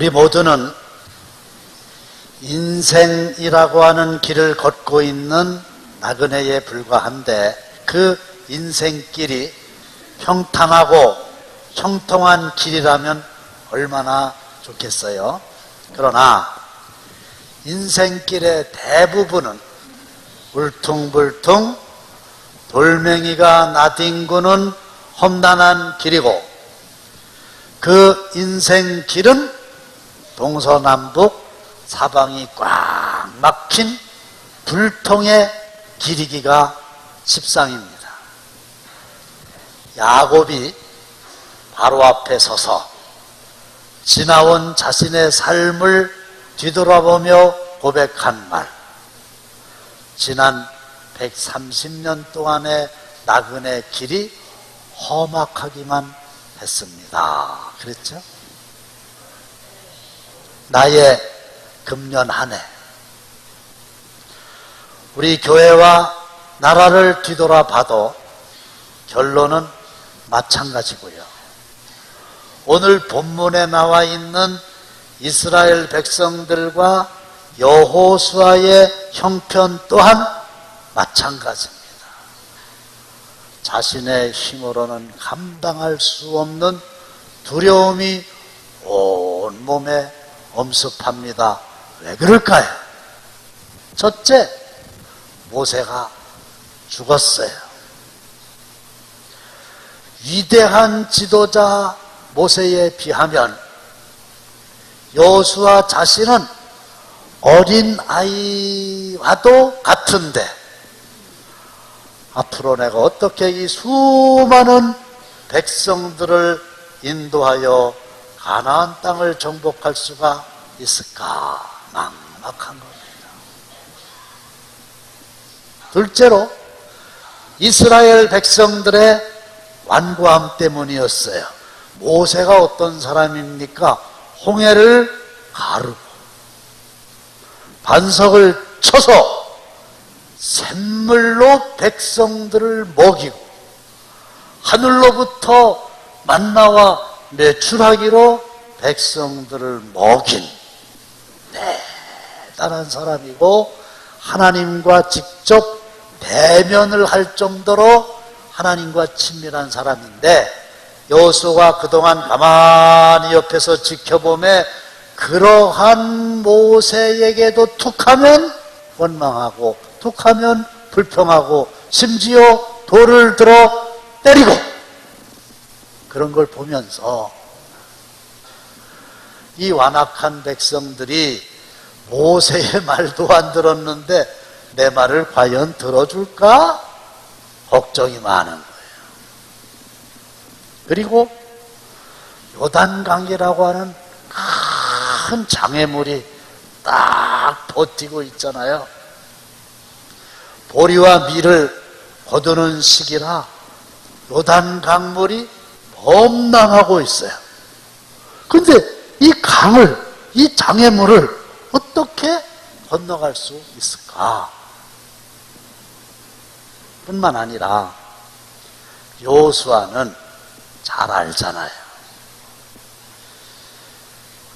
우리 모두는 인생이라고 하는 길을 걷고 있는 나그네에 불과한데 그 인생길이 평탄하고 형통한 길이라면 얼마나 좋겠어요. 그러나 인생길의 대부분은 울퉁불퉁 돌멩이가 나뒹구는 험난한 길이고 그 인생길은 동서남북 사방이 꽉 막힌 불통의 길이기가 십상입니다. 야곱이 바로 앞에 서서 지나온 자신의 삶을 뒤돌아보며 고백한 말, 지난 130년 동안의 나그네 길이 험악하기만 했습니다. 그랬죠? 나의 금년 한 해 우리 교회와 나라를 뒤돌아봐도 결론은 마찬가지고요. 오늘 본문에 나와 있는 이스라엘 백성들과 여호수아의 형편 또한 마찬가지입니다. 자신의 힘으로는 감당할 수 없는 두려움이 온몸에 엄습합니다. 왜 그럴까요? 첫째, 모세가 죽었어요. 위대한 지도자 모세에 비하면 여호수아 자신은 어린 아이와도 같은데 앞으로 내가 어떻게 이 수많은 백성들을 인도하여 가나안 땅을 정복할 수가 있을까? 막막한 겁니다. 둘째로 이스라엘 백성들의 완고함 때문이었어요. 모세가 어떤 사람입니까? 홍해를 가르고 반석을 쳐서 샘물로 백성들을 먹이고 하늘로부터 만나와 매출하기로 백성들을 먹인 대단한 사람이고 하나님과 직접 대면을 할 정도로 하나님과 친밀한 사람인데 여호수아가 그동안 가만히 옆에서 지켜보며 그러한 모세에게도 툭하면 원망하고 툭하면 불평하고 심지어 돌을 들어 때리고 그런 걸 보면서 이 완악한 백성들이 모세의 말도 안 들었는데 내 말을 과연 들어줄까? 걱정이 많은 거예요. 그리고 요단강이라고 하는 큰 장애물이 딱 버티고 있잖아요. 보리와 밀을 거두는 시기라 요단강물이 범람하고 있어요. 그런데 이 강을, 이 장애물을 어떻게 건너갈 수 있을까? 뿐만 아니라 여호수아는 잘 알잖아요.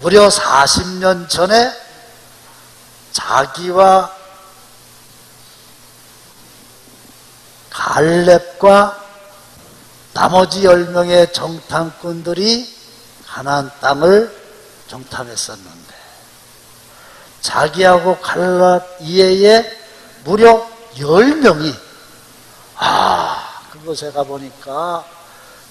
무려 40년 전에 자기와 갈렙과 나머지 10명의 정탐꾼들이 가나안 땅을 정탐했었는데 자기하고 갈렙 이외에 무려 10명이 그곳에 가보니까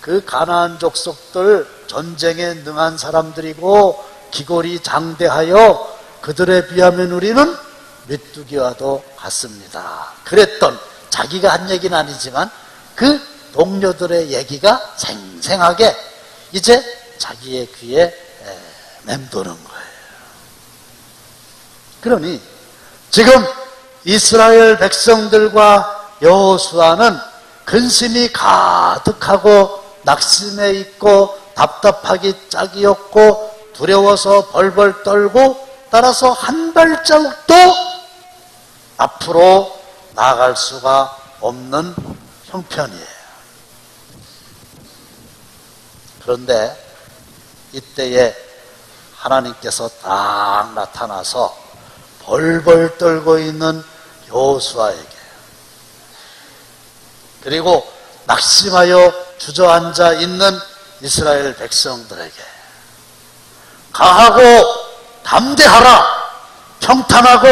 그 가나안 족속들 전쟁에 능한 사람들이고 기골이 장대하여 그들에 비하면 우리는 메뚜기와도 같습니다. 그랬던 자기가 한 얘기는 아니지만 그 동료들의 얘기가 생생하게 이제 자기의 귀에 맴도는 거예요. 그러니 지금 이스라엘 백성들과 여호수아는 근심이 가득하고 낙심해 있고 답답하기 짝이었고 두려워서 벌벌 떨고 따라서 한 발자국도 앞으로 나아갈 수가 없는 형편이에요. 그런데 이때에 하나님께서 딱 나타나서 벌벌 떨고 있는 여호수아에게, 그리고 낙심하여 주저앉아 있는 이스라엘 백성들에게 강하고 담대하라, 평탄하고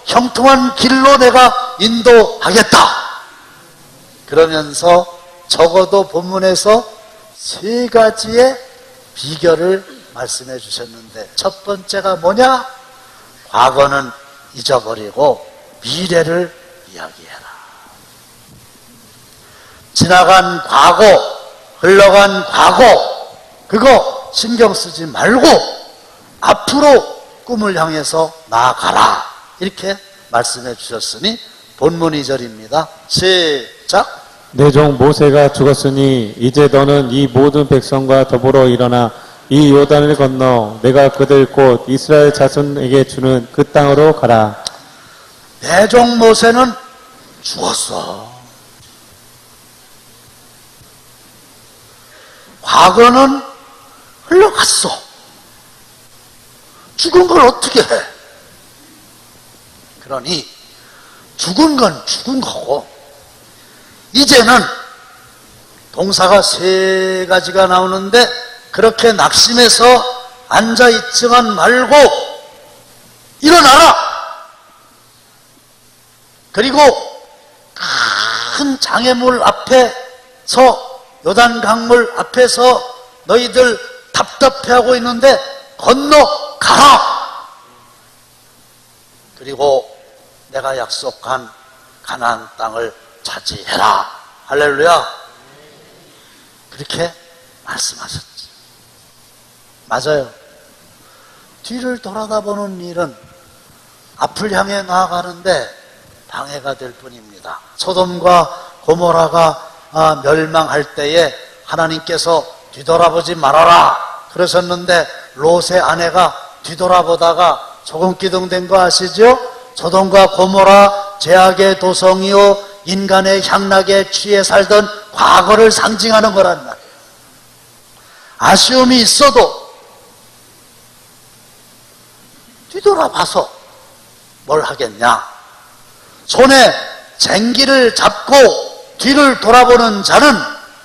형통한 길로 내가 인도하겠다. 그러면서 적어도 본문에서 세 가지의 비결을 말씀해 주셨는데, 첫 번째가 뭐냐? 과거는 잊어버리고 미래를 이야기해라. 지나간 과거, 흘러간 과거, 그거 신경 쓰지 말고 앞으로 꿈을 향해서 나아가라. 이렇게 말씀해 주셨으니 본문 2절입니다. 시작. 내 종 모세가 죽었으니 이제 너는 이 모든 백성과 더불어 일어나 이 요단을 건너 내가 그들 곧 이스라엘 자손에게 주는 그 땅으로 가라. 내 종 모세는 죽었어. 과거는 흘러갔어. 죽은 걸 어떻게 해? 그러니 죽은 건 죽은 거고, 이제는 동사가 세 가지가 나오는데 그렇게 낙심해서 앉아있지만 말고 일어나라. 그리고 큰 장애물 앞에서, 요단 강물 앞에서 너희들 답답해하고 있는데 건너가라. 그리고 내가 약속한 가나안 땅을 차지해라. 할렐루야. 그렇게 말씀하셨지. 맞아요. 뒤를 돌아다보는 일은 앞을 향해 나아가는데 방해가 될 뿐입니다. 소돔과 고모라가 멸망할 때에 하나님께서 뒤돌아보지 말아라 그러셨는데, 롯의 아내가 뒤돌아보다가 소금기둥 거 아시죠? 소돔과 고모라 죄악의 도성이요 인간의 향락에 취해 살던 과거를 상징하는 거란 말이에요. 아쉬움이 있어도 뒤돌아봐서 뭘 하겠냐? 손에 쟁기를 잡고 뒤를 돌아보는 자는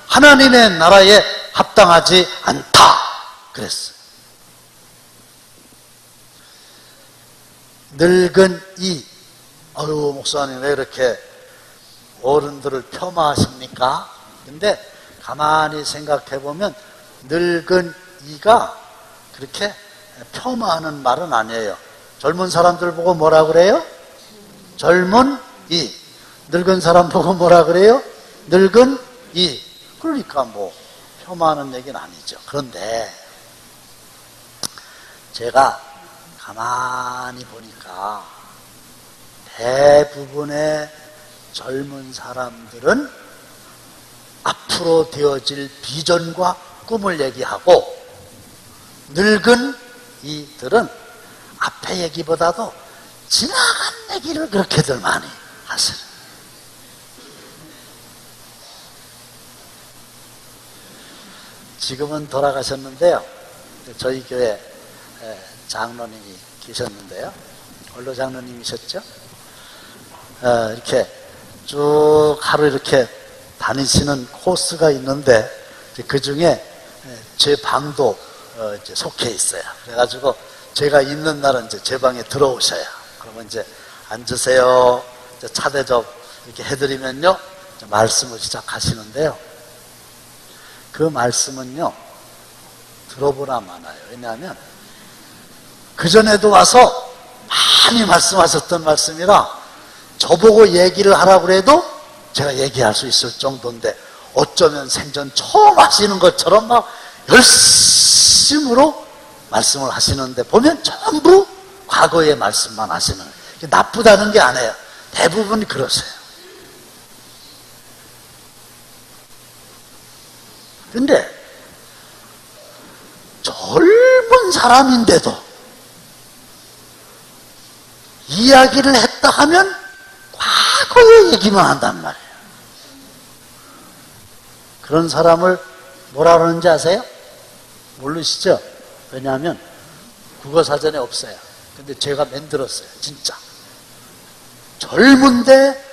하나님의 나라에 합당하지 않다 그랬어요. 늙은 이, 아유 목사님 왜 이렇게 어른들을 폄하하십니까? 근데 가만히 생각해 보면 늙은 이가 그렇게 폄하하는 말은 아니에요. 젊은 사람들 보고 뭐라 그래요? 젊은 이. 늙은 사람 보고 뭐라 그래요? 늙은 이. 그러니까 뭐 폄하하는 얘기는 아니죠. 그런데 제가 가만히 보니까 대부분의 젊은 사람들은 앞으로 되어질 비전과 꿈을 얘기하고, 늙은 이들은 앞에 얘기보다도 지나간 얘기를 그렇게들 많이 하세요. 지금은 돌아가셨는데요, 저희 교회 장로님이 계셨는데요, 원로 장로님이셨죠? 이렇게 쭉 하루 이렇게 다니시는 코스가 있는데 그 중에 제 방도 이제 속해 있어요. 그래가지고 제가 있는 날은 이제 제 방에 들어오셔요. 그러면 이제 앉으세요. 이제 차 대접 이렇게 해드리면요, 이제 말씀을 시작하시는데요. 그 말씀은요, 들어보나 마나요. 왜냐하면 그전에도 와서 많이 말씀하셨던 말씀이라 저보고 얘기를 하라고 해도 제가 얘기할 수 있을 정도인데, 어쩌면 생전 처음 하시는 것처럼 막 열심으로 말씀을 하시는데 보면 전부 과거의 말씀만 하시는 거예요. 나쁘다는 게 아니에요. 대부분 그러세요. 근데 젊은 사람인데도 이야기를 했다 하면 과거의 얘기만 한단 말이에요. 그런 사람을 뭐라 그러는지 아세요? 모르시죠? 왜냐하면 국어사전에 없어요. 근데 제가 만들었어요. 진짜. 젊은데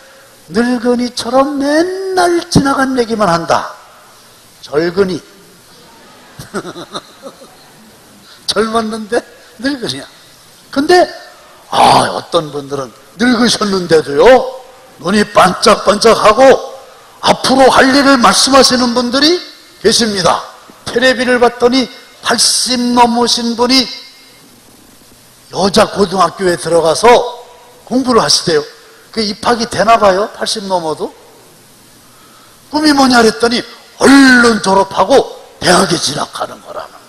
늙은이처럼 맨날 지나간 얘기만 한다. 젊은이. 젊었는데 늙은이야. 근데 어떤 분들은 늙으셨는데도요 눈이 반짝반짝하고 앞으로 할 일을 말씀하시는 분들이 계십니다. 텔레비를 봤더니 80 넘으신 분이 여자 고등학교에 들어가서 공부를 하시대요. 그 입학이 되나 봐요. 80 넘어도. 꿈이 뭐냐 그랬더니 얼른 졸업하고 대학에 진학하는 거라는 거예요.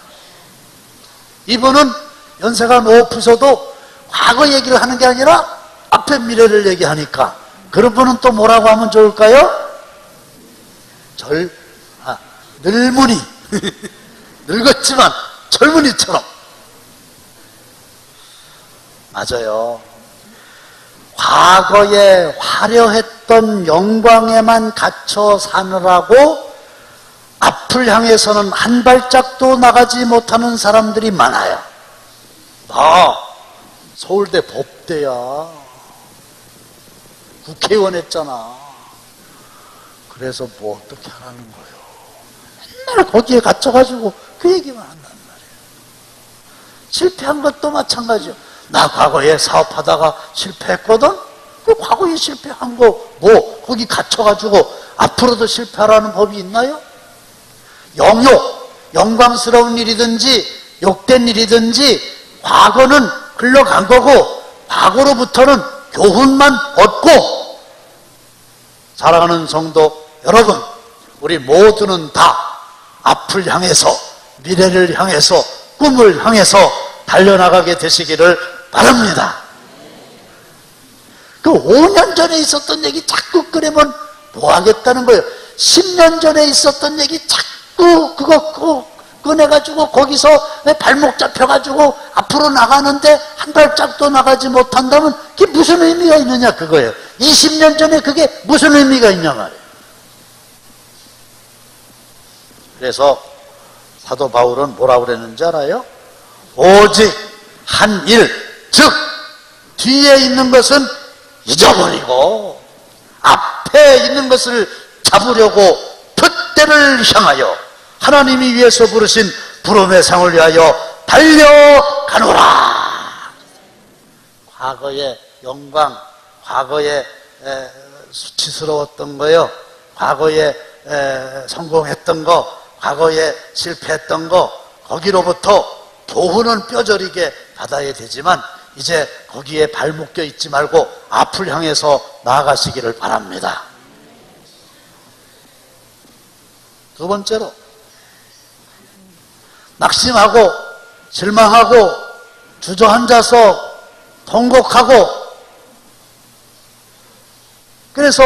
이분은 연세가 높으셔도 과거 얘기를 하는 게 아니라 앞에 미래를 얘기하니까 그런 분은 또 뭐라고 하면 좋을까요? 늙은이. 늙었지만 젊은이처럼. 맞아요. 과거에 화려했던 영광에만 갇혀 사느라고 앞을 향해서는 한 발짝도 나가지 못하는 사람들이 많아요. 나 서울대 법대야. 국회의원 했잖아. 그래서 뭐 어떻게 하라는 거예요. 맨날 거기에 갇혀가지고 그 얘기만 한단 말이에요. 실패한 것도 마찬가지요. 나 과거에 사업하다가 실패했거든? 그 과거에 실패한 거 뭐 거기 갇혀가지고 앞으로도 실패하라는 법이 있나요? 영광스러운 일이든지 욕된 일이든지 과거는 흘러간 거고 과거로부터는 교훈만 얻고 사랑하는 성도 여러분, 우리 모두는 다 앞을 향해서 미래를 향해서 꿈을 향해서 달려나가게 되시기를 바랍니다. 그 5년 전에 있었던 얘기 자꾸 꺼내면 뭐 하겠다는 거예요. 10년 전에 있었던 얘기 자꾸 그거 꺼내가지고 거기서 발목 잡혀가지고 앞으로 나가는데 한 발짝도 나가지 못한다면 그게 무슨 의미가 있느냐 그거예요. 20년 전에 그게 무슨 의미가 있냐 말이에요. 그래서 사도 바울은 뭐라고 그랬는지 알아요? 오직 한 일, 즉 뒤에 있는 것은 잊어버리고 앞에 있는 것을 잡으려고 푯대를 향하여 하나님이 위해서 부르신 부름의 상을 위하여 달려가노라. 과거의 영광, 과거에 수치스러웠던 거요, 과거에 성공했던 거, 과거에 실패했던 거, 거기로부터 교훈은 뼈저리게 받아야 되지만 이제 거기에 발 묶여 있지 말고 앞을 향해서 나아가시기를 바랍니다. 두 번째로, 낙심하고 실망하고 주저앉아서 통곡하고 그래서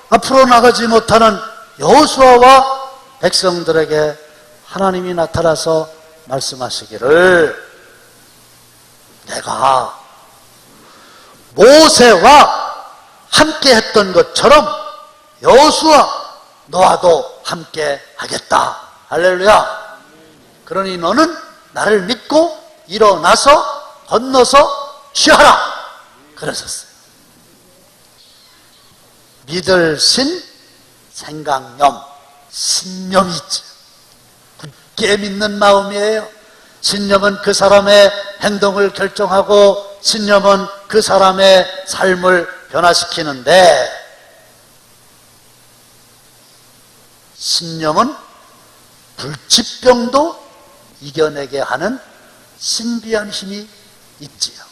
앞으로 나가지 못하는 여호수아와 백성들에게 하나님이 나타나서 말씀하시기를, 내가 모세와 함께 했던 것처럼 여호수아 너와도 함께 하겠다. 할렐루야. 그러니 너는 나를 믿고 일어나서 건너서 취하라. 그러셨어요. 믿을 신, 생각념, 신념이 있죠. 굳게 믿는 마음이에요. 신념은 그 사람의 행동을 결정하고 신념은 그 사람의 삶을 변화시키는데, 신념은 불치병도 이겨내게 하는 신비한 힘이 있지요.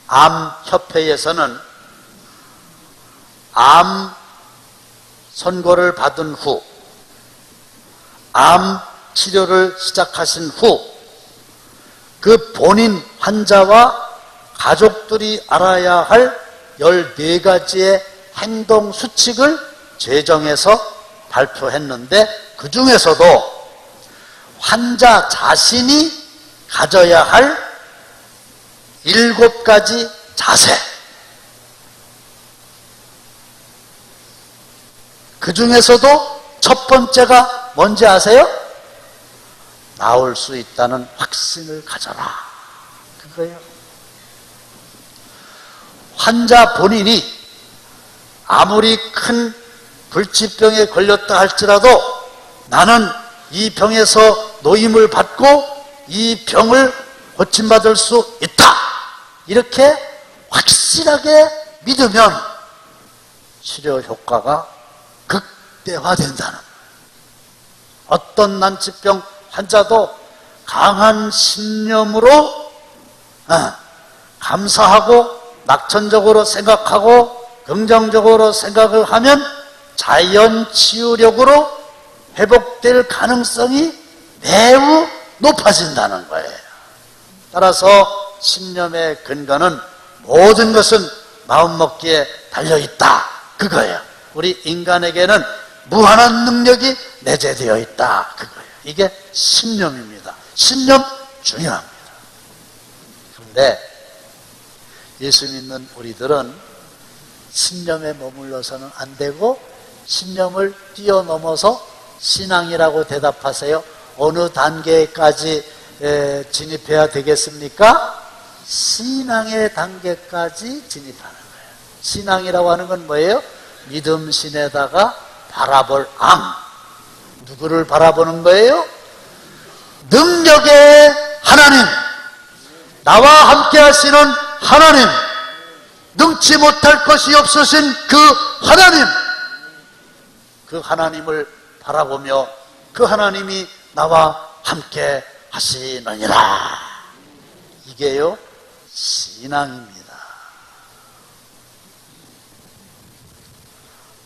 대한암협회에서는 암 선고를 받은 후, 암 치료를 시작하신 후, 그 본인 환자와 가족들이 알아야 할 14가지의 행동 수칙을 제정해서 발표했는데, 그 중에서도 환자 자신이 가져야 할 7가지 자세, 그 중에서도 첫 번째가 뭔지 아세요? 나올 수 있다는 확신을 가져라. 그거예요. 환자 본인이 아무리 큰 불치병에 걸렸다 할지라도 나는 이 병에서 노임을 받고 이 병을 고침받을 수 있다. 이렇게 확실하게 믿으면 치료 효과가 극대화된다는 거예요. 어떤 난치병 환자도 강한 신념으로 감사하고 낙천적으로 생각하고 긍정적으로 생각을 하면 자연 치유력으로 회복될 가능성이 매우 높아진다는 거예요. 따라서 신념의 근거는 모든 것은 마음먹기에 달려있다. 그거예요. 우리 인간에게는 무한한 능력이 내재되어 있다. 그거예요. 이게 신념입니다. 신념 중요합니다. 그런데 예수 믿는 우리들은 신념에 머물러서는 안 되고 신념을 뛰어넘어서 신앙이라고 대답하세요. 어느 단계까지 진입해야 되겠습니까? 신앙의 단계까지 진입하는 거예요. 신앙이라고 하는 건 뭐예요? 믿음 신에다가 바라볼 앙. 누구를 바라보는 거예요? 능력의 하나님, 나와 함께 하시는 하나님, 능치 못할 것이 없으신 그 하나님, 그 하나님을 바라보며 그 하나님이 나와 함께 하시느니라. 이게요 신앙입니다.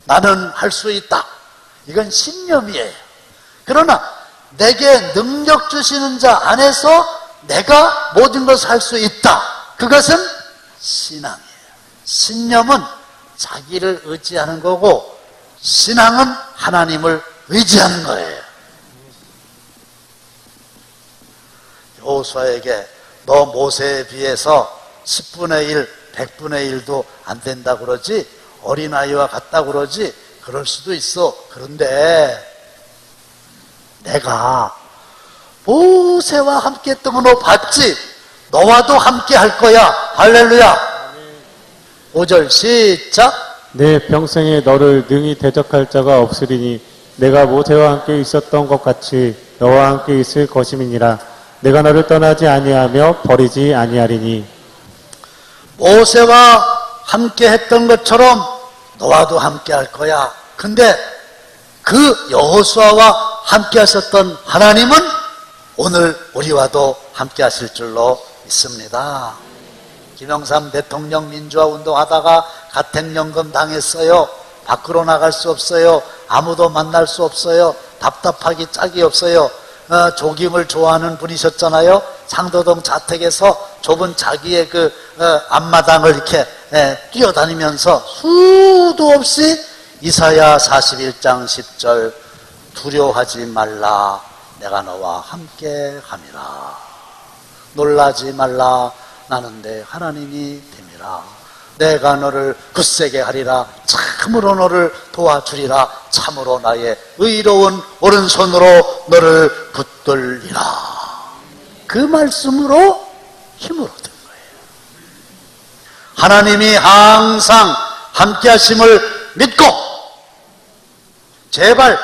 나는 할 수 있다. 이건 신념이에요. 그러나 내게 능력 주시는 자 안에서 내가 모든 것을 할 수 있다. 그것은 신앙이에요. 신념은 자기를 의지하는 거고 신앙은 하나님을 의지하는 거예요. 여호수아에게 너 모세에 비해서 10분의 1, 100분의 1도 안 된다 그러지, 어린아이와 같다 그러지, 그럴 수도 있어. 그런데 내가 모세와 함께 했던 건 너 봤지? 너와도 함께 할 거야. 할렐루야. 5절 시작. 내 평생에 너를 능히 대적할 자가 없으리니 내가 모세와 함께 있었던 것 같이 너와 함께 있을 것임이니라. 내가 너를 떠나지 아니하며 버리지 아니하리니. 모세와 함께 했던 것처럼 너와도 함께 할 거야. 근데 그 여호수아와 함께 하셨던 하나님은 오늘 우리와도 함께 하실 줄로 믿습니다. 김영삼 대통령 민주화 운동하다가 가택연금 당했어요. 밖으로 나갈 수 없어요. 아무도 만날 수 없어요. 답답하기 짝이 없어요. 조깅을 좋아하는 분이셨잖아요. 상도동 자택에서 좁은 자기의 그 앞마당을 이렇게 뛰어다니면서 수도 없이 이사야 41장 10절 두려워하지 말라 내가 너와 함께 함이라. 놀라지 말라 나는 내 하나님이 됨이라. 내가 너를 굳세게 하리라. 참으로 너를 도와주리라. 참으로 나의 의로운 오른손으로 너를 붙들리라. 그 말씀으로 힘을 얻은 거예요. 하나님이 항상 함께 하심을 믿고 제발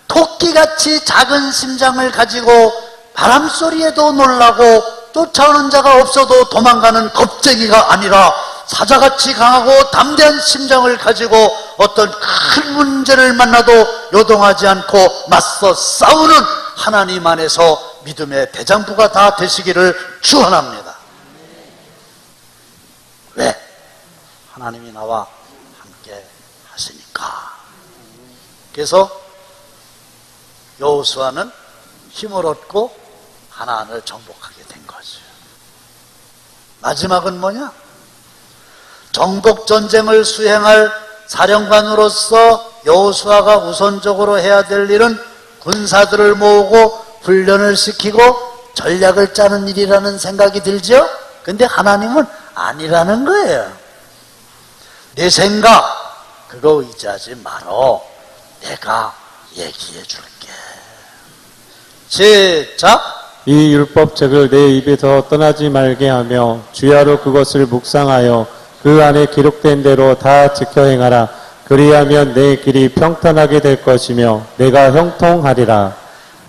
토끼같이 작은 심장을 가지고 바람소리에도 놀라고 쫓아오는 자가 없어도 도망가는 겁쟁이가 아니라 사자같이 강하고 담대한 심장을 가지고 어떤 큰 문제를 만나도 요동하지 않고 맞서 싸우는 하나님 안에서 믿음의 대장부가 다 되시기를 축원합니다. 왜? 하나님이 나와 함께 하시니까. 그래서 여호수아는 힘을 얻고 가나안을 정복하게 된 거죠. 마지막은 뭐냐? 정복 전쟁을 수행할 사령관으로서 여호수아가 우선적으로 해야 될 일은 군사들을 모으고 훈련을 시키고 전략을 짜는 일이라는 생각이 들죠? 근데 하나님은 아니라는 거예요. 내 생각 그거 의지하지 말어. 내가 얘기해 줄게. 시작. 이 율법책을 내 입에서 떠나지 말게 하며 주야로 그것을 묵상하여 그 안에 기록된 대로 다 지켜 행하라. 그리하면 내 길이 평탄하게 될 것이며 내가 형통하리라.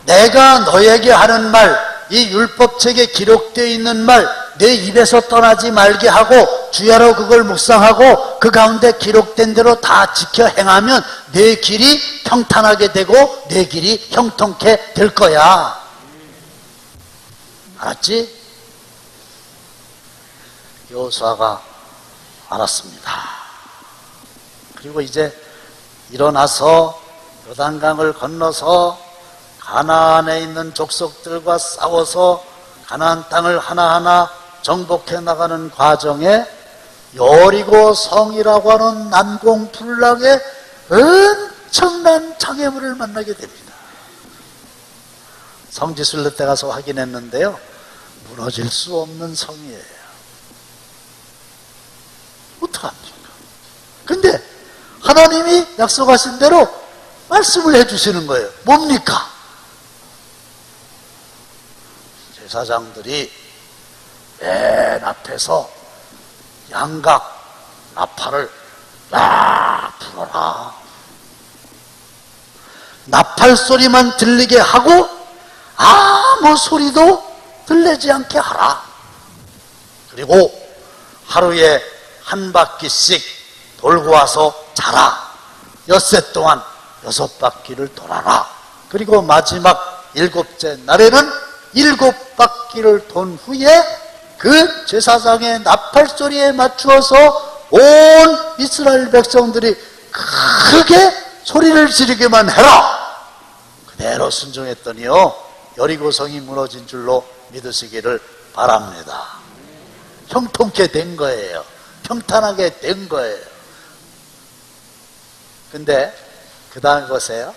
내가 너에게 하는 말, 이 율법책에 기록되어 있는 말, 내 입에서 떠나지 말게 하고 주야로 그걸 묵상하고 그 가운데 기록된 대로 다 지켜 행하면 내 길이 평탄하게 되고 내 길이 형통케 될 거야. 알았지? 여호수아가 알았습니다. 그리고 이제 일어나서 요단강을 건너서 가나안에 있는 족속들과 싸워서 가나안 땅을 하나하나 정복해 나가는 과정에 여리고 성이라고 하는 난공불락의 엄청난 장애물을 만나게 됩니다. 성지순례 때 가서 확인했는데요, 무너질 수 없는 성이에요. 어떡합니까? 근데 하나님이 약속하신 대로 말씀을 해주시는 거예요. 뭡니까? 제사장들이 맨 앞에서 양각 나팔을 막 불어라. 나팔 소리만 들리게 하고 아무 소리도 들리지 않게 하라. 그리고 하루에 한 바퀴씩 돌고 와서 자라. 엿새 동안 6바퀴를 돌아라. 그리고 마지막 7째 날에는 7바퀴를 돈 후에 그 제사장의 나팔 소리에 맞추어서 온 이스라엘 백성들이 크게 소리를 지르기만 해라. 그대로 순종했더니요, 여리고성이 무너진 줄로 믿으시기를 바랍니다. 형통케 된 거예요. 평탄하게 된 거예요. 근데 그 다음 보세요.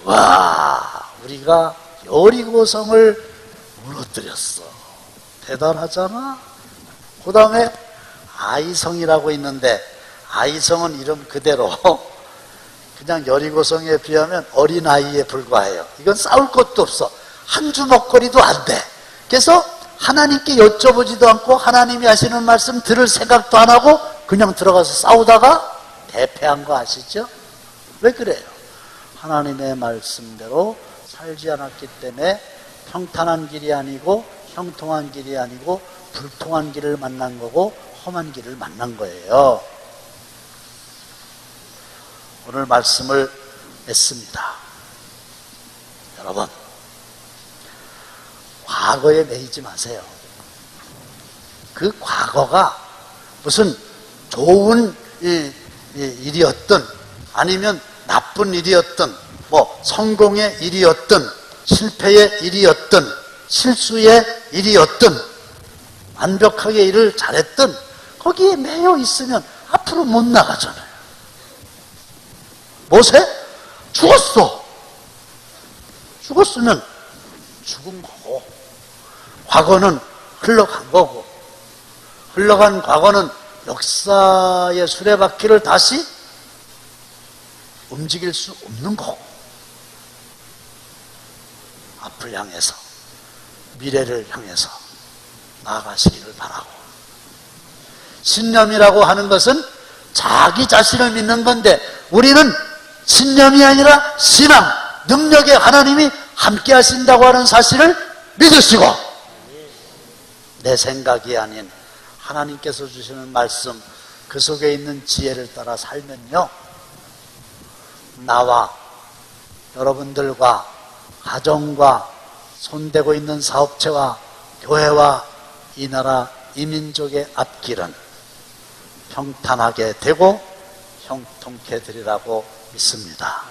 와, 우리가 여리고성을 무너뜨렸어. 대단하잖아. 그 다음에 아이성이라고 있는데, 아이성은 이름 그대로 그냥 여리고성에 비하면 어린아이에 불과해요. 이건 싸울 것도 없어. 한 주먹거리도 안 돼. 그래서 하나님께 여쭤보지도 않고 하나님이 하시는 말씀 들을 생각도 안 하고 그냥 들어가서 싸우다가 대패한 거 아시죠? 왜 그래요? 하나님의 말씀대로 살지 않았기 때문에 평탄한 길이 아니고 형통한 길이 아니고 불통한 길을 만난 거고 험한 길을 만난 거예요. 오늘 말씀을 맺습니다. 여러분, 과거에 매이지 마세요. 그 과거가 무슨 좋은 일이었든 아니면 나쁜 일이었든 뭐 성공의 일이었든 실패의 일이었든 실수의 일이었든 완벽하게 일을 잘했든 거기에 매여 있으면 앞으로 못 나가잖아요. 모세? 죽었어. 죽었으면 죽은 거고 과거는 흘러간 거고 흘러간 과거는 역사의 수레바퀴를 다시 움직일 수 없는 거고 앞을 향해서 미래를 향해서 나아가시기를 바라고 신념이라고 하는 것은 자기 자신을 믿는 건데 우리는 신념이 아니라 신앙, 능력의 하나님이 함께 하신다고 하는 사실을 믿으시고 내 생각이 아닌 하나님께서 주시는 말씀 그 속에 있는 지혜를 따라 살면요 나와 여러분들과 가정과 손대고 있는 사업체와 교회와 이 나라 이 민족의 앞길은 평탄하게 되고 형통케 되리라고 믿습니다.